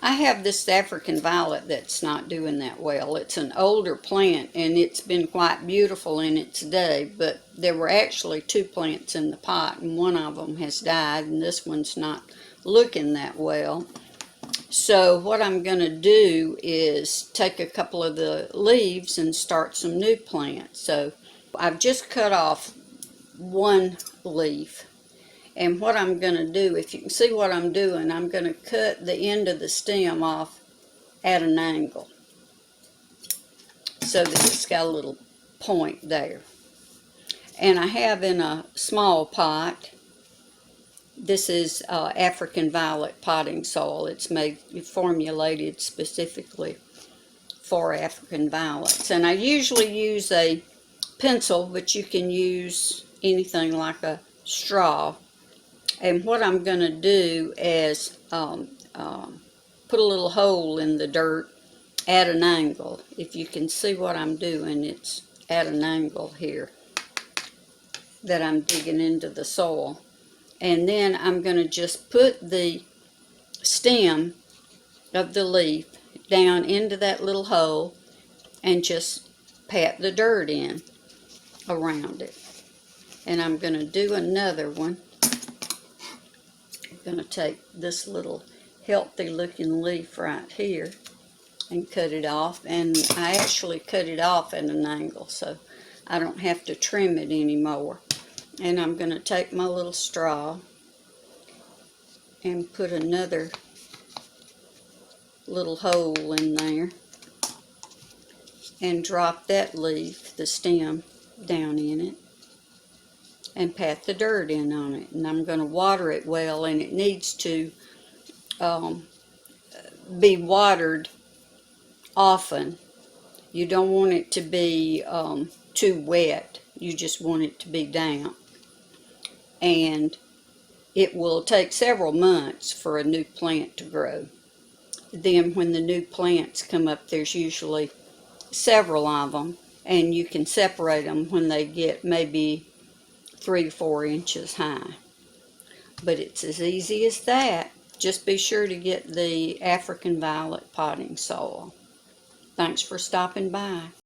I have this African violet that's not doing that well. It's an older plant and it's been quite beautiful in its day, but there were actually two plants in the pot and one of them has died and this one's not looking that well. So what I'm going to do is take a couple of the leaves and start some new plants. So I've just cut off one leaf. And what I'm going to do, if you can see what I'm doing, I'm going to cut the end of the stem off at an angle so that it's got a little point there. And I have in a small pot, this is African violet potting soil. It's formulated specifically for African violets. And I usually use a pencil, but you can use anything like a straw. And what I'm going to do is put a little hole in the dirt at an angle. If you can see what I'm doing, it's at an angle here that I'm digging into the soil. And then I'm going to just put the stem of the leaf down into that little hole and just pat the dirt in around it. And I'm going to do another one. I'm going to take this little healthy looking leaf right here and cut it off, and I actually cut it off at an angle so I don't have to trim it anymore. And I'm going to take my little straw and put another little hole in there and drop that leaf, the stem, down in it and pat the dirt in on it. And I'm going to water it well, and it needs to be watered often. You don't want it to be too wet. You just want it to be damp. And it will take several months for a new plant to grow. Then when the new plants come up, there's usually several of them, and you can separate them when they get maybe 3 to 4 inches high. But it's as easy as that. Just be sure to get the African violet potting soil. Thanks for stopping by.